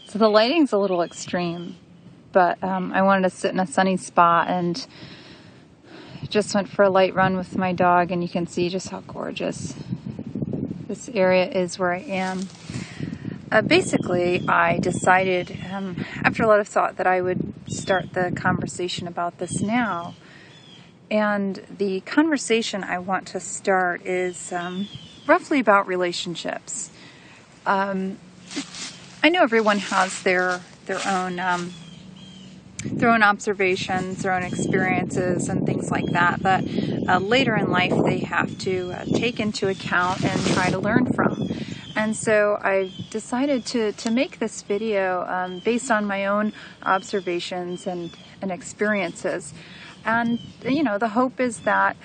So the lighting's a little extreme, but I wanted to sit in a sunny spot and just went for a light run with my dog, and you can see just how gorgeous this area is where I am. Basically, I decided after a lot of thought that I would start the conversation about this now. And the conversation I want to start is roughly about relationships. I know everyone has their own observations, their own experiences, and things like that later in life they have to take into account and try to learn from. And so I decided to make this video based on my own observations and experiences. And you know, the hope is that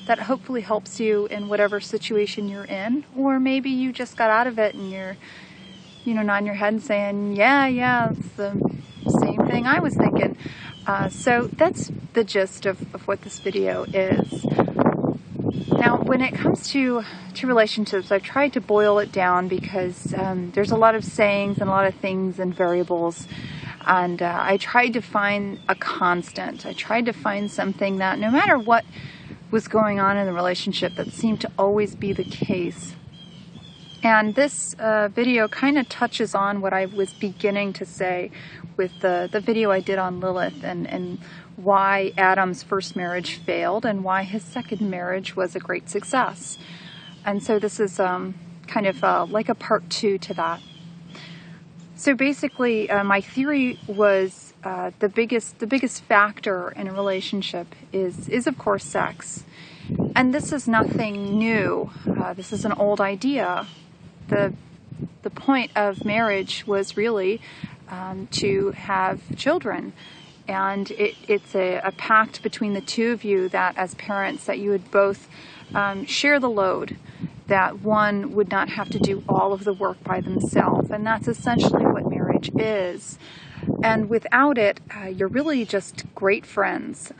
that hopefully helps you in whatever situation you're in, or maybe you just got out of it and you're, you know, nodding your head and saying, yeah, it's the same thing I was thinking. So that's the gist of what this video is. Now, when it comes to relationships, I've tried to boil it down because there's a lot of sayings and a lot of things and variables. And I tried to find a constant. I tried to find something that no matter what was going on in the relationship, that seemed to always be the case. And this video kind of touches on what I was beginning to say with the video I did on Lilith and why Adam's first marriage failed and why his second marriage was a great success. And so this is kind of like a part 2 to that. So basically, my theory was the biggest factor in a relationship is of course sex, and this is nothing new. This is an old idea. The point of marriage was really to have children, and it's a pact between the two of you that as parents that you would both share the load, that one would not have to do all of the work by themselves. And that's essentially what marriage is. And without it, you're really just great friends.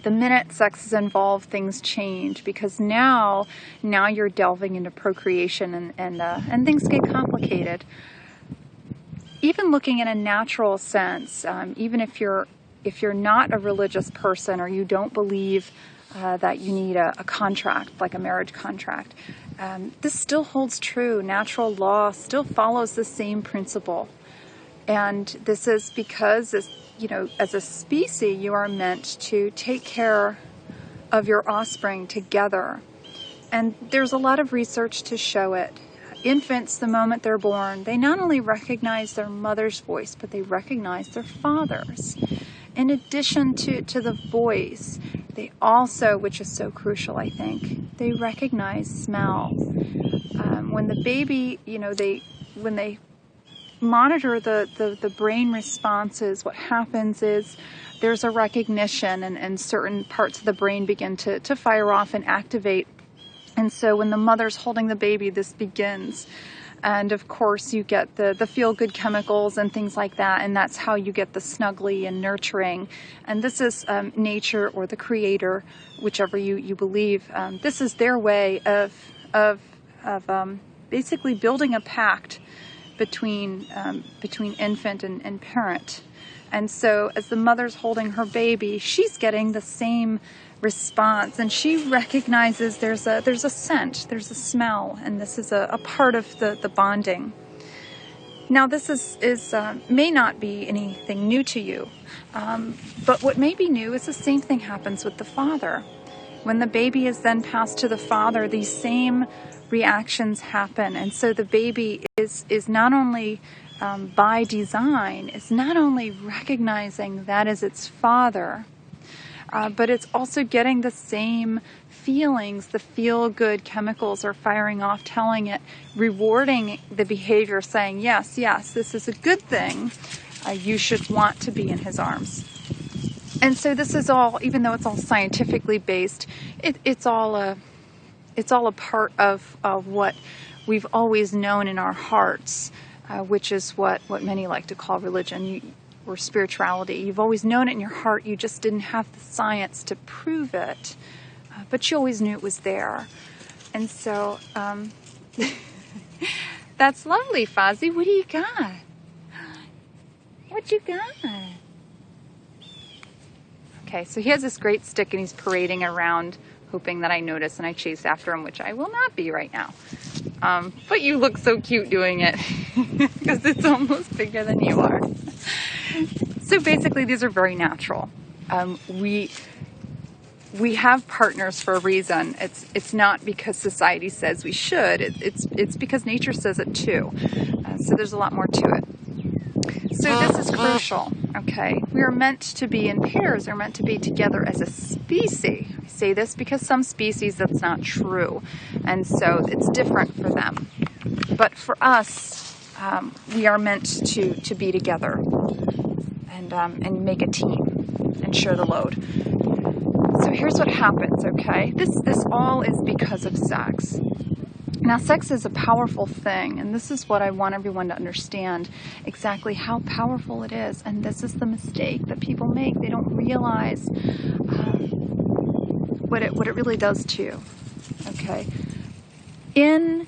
The minute sex is involved, things change, because now you're delving into procreation and things get complicated. Even looking in a natural sense, even if you're not a religious person or you don't believe that you need a contract, like a marriage contract, this still holds true. Natural law still follows the same principle. And this is because, you know, as a species, you are meant to take care of your offspring together. And there's a lot of research to show it. Infants, the moment they're born, they not only recognize their mother's voice, but they recognize their father's. In addition to the voice, they also, which is so crucial, I think, they recognize smell. When the baby, you know, when they monitor the brain responses, what happens is there's a recognition, and certain parts of the brain begin to fire off and activate. And so when the mother's holding the baby, this begins. And of course you get the feel-good chemicals and things like that, and that's how you get the snuggly and nurturing. And this is nature or the creator, whichever you believe. This is their way of basically building a pact between infant and parent. And so as the mother's holding her baby, she's getting the same response, and she recognizes there's a scent, there's a smell, and this is a part of the bonding. Now this is may not be anything new to you, but what may be new is the same thing happens with the father. When the baby is then passed to the father, these same reactions happen. And so the baby is not only by design, is not only recognizing that as its father, but it's also getting the same feelings. The feel-good chemicals are firing off, telling it, rewarding the behavior, saying, yes, this is a good thing. You should want to be in his arms. And so this is all, even though it's all scientifically based, it's all a part of what we've always known in our hearts, which is what many like to call religion. Or spirituality. You've always known it in your heart, you just didn't have the science to prove it, but you always knew it was there. And so That's lovely, Fozzie. What do you got? What you got? Okay, so he has this great stick and he's parading around, hoping that I notice and I chase after him, which I will not be right now. But you look so cute doing it because it's almost bigger than you are. So basically, these are very natural. We have partners for a reason. It's not because society says we should. It's because nature says it too. So there's a lot more to it. So this is crucial, okay? We are meant to be in pairs. We're meant to be together as a species. I say this because some species that's not true, and so it's different for them. But for us, we are meant to be together and make a team and share the load. So here's what happens, okay? This all is because of sex. Now, sex is a powerful thing, and this is what I want everyone to understand, exactly how powerful it is. And this is the mistake that people make. They don't realize what it really does to you, okay? In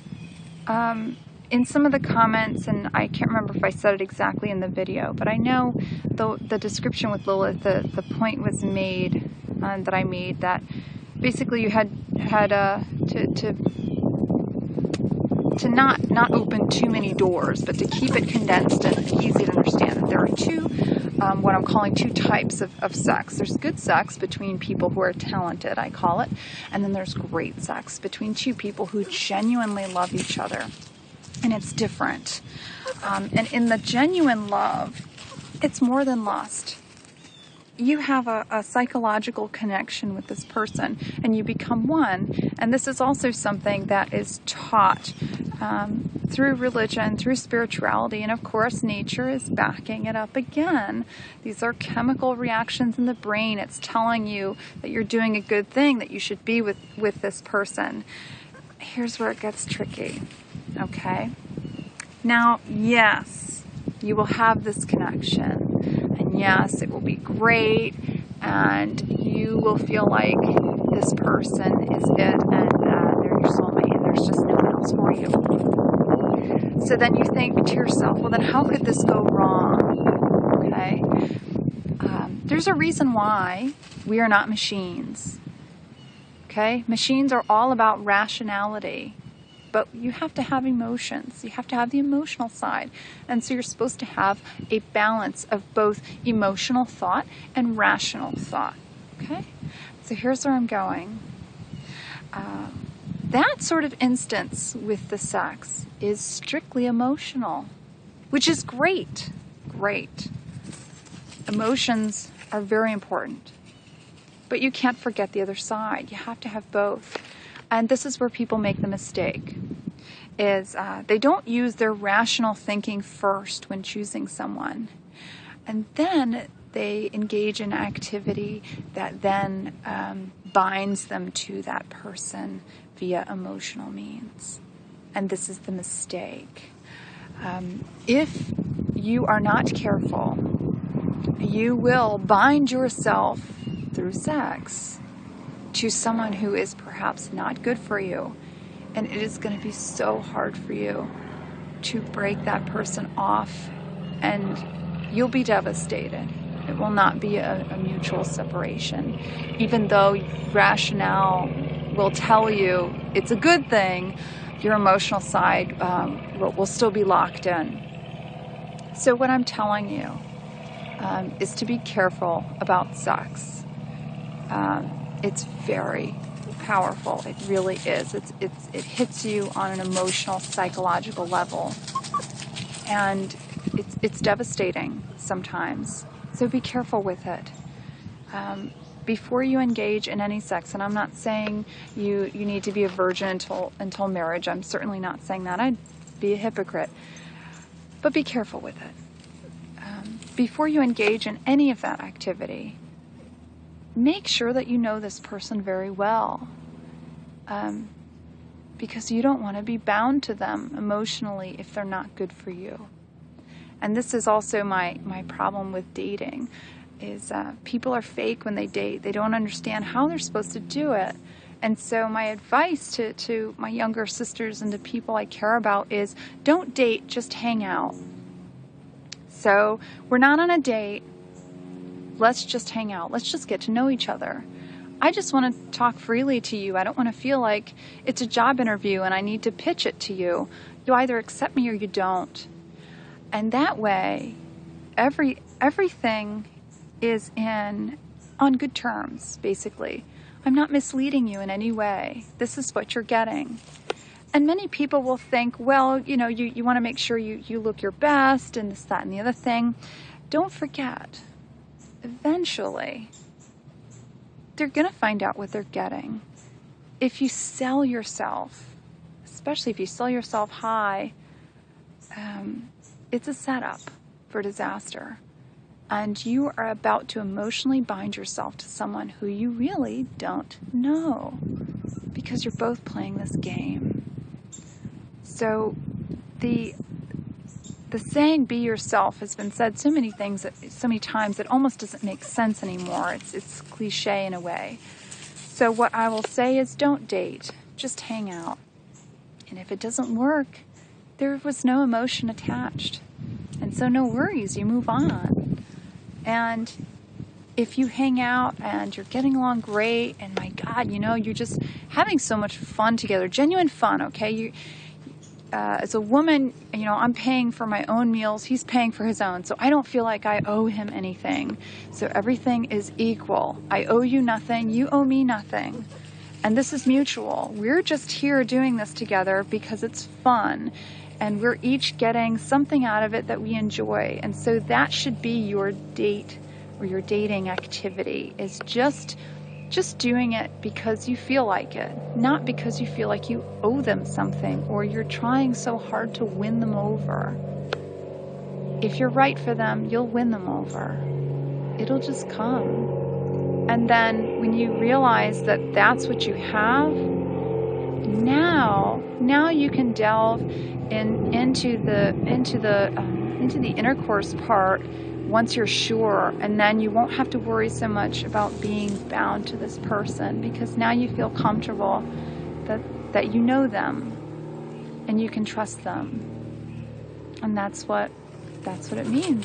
some of the comments, and I can't remember if I said it exactly in the video, but I know the description with Lilith, the point was made, that I made, that basically you had to not open too many doors, but to keep it condensed and easy to understand. That there are two, what I'm calling two types of sex. There's good sex between people who are talented, I call it, and then there's great sex between two people who genuinely love each other. And it's different. And in the genuine love, it's more than lust. You have a psychological connection with this person and you become one. And this is also something that is taught through religion, through spirituality, and of course nature is backing it up again. These are chemical reactions in the brain. It's telling you that you're doing a good thing, that you should be with this person. Here's where it gets tricky, okay? Now, yes, you will have this connection. And yes, it will be great, and you will feel like this person is it, and they're your soulmate, and there's just no one else for you. So then you think to yourself, well, then how could this go wrong? Okay? There's a reason why we are not machines. Okay? Machines are all about rationality. But you have to have emotions. You have to have the emotional side. And so you're supposed to have a balance of both emotional thought and rational thought. Okay? So here's where I'm going. That sort of instance with the sex is strictly emotional, which is great. Great. Emotions are very important. But you can't forget the other side. You have to have both. And this is where people make the mistake, is they don't use their rational thinking first when choosing someone. And then they engage in activity that then binds them to that person via emotional means. And this is the mistake. If you are not careful, you will bind yourself through sex to someone who is perhaps not good for you. And it is going to be so hard for you to break that person off, and you'll be devastated. It will not be a mutual separation. Even though rationale will tell you it's a good thing, your emotional side will still be locked in. So what I'm telling you is to be careful about sex. It's very powerful. It really is. It hits you on an emotional, psychological level, and it's devastating sometimes. So be careful with it. Before you engage in any sex, and I'm not saying you need to be a virgin until marriage. I'm certainly not saying that. I'd be a hypocrite. But be careful with it. Before you engage in any of that activity, make sure that you know this person very well, because you don't want to be bound to them emotionally if they're not good for you. And this is also my problem with dating, is people are fake when they date. They don't understand how they're supposed to do it. And so my advice to my younger sisters and to people I care about is don't date, just hang out. So we're not on a date. Let's just hang out. Let's just get to know each other. I just want to talk freely to you. I don't want to feel like it's a job interview and I need to pitch it to you. You either accept me or you don't. And that way, everything is on good terms, basically. I'm not misleading you in any way. This is what you're getting. And many people will think, well, you want to make sure you look your best and this, that, and the other thing. Don't forget, eventually, they're going to find out what they're getting. If you sell yourself, especially if you sell yourself high, it's a setup for disaster. And you are about to emotionally bind yourself to someone who you really don't know because you're both playing this game. So the saying "be yourself" has been said so many times it almost doesn't make sense anymore. It's cliche in a way. So what I will say is don't date, just hang out. And if it doesn't work, there was no emotion attached. And so no worries, you move on. And if you hang out and you're getting along great, and my God, you're just having so much fun together, genuine fun, okay? As a woman, I'm paying for my own meals, he's paying for his own, so I don't feel like I owe him anything. So everything is equal. I owe you nothing, you owe me nothing. And this is mutual. We're just here doing this together because it's fun. And we're each getting something out of it that we enjoy. And so that should be your date or your dating activity, is just doing it because you feel like it, not because you feel like you owe them something or you're trying so hard to win them over. If you're right for them, you'll win them over. It'll just come. And then when you realize that that's what you have, now you can delve into the intercourse part once you're sure, and then you won't have to worry so much about being bound to this person because now you feel comfortable that you know them and you can trust them. And that's what it means.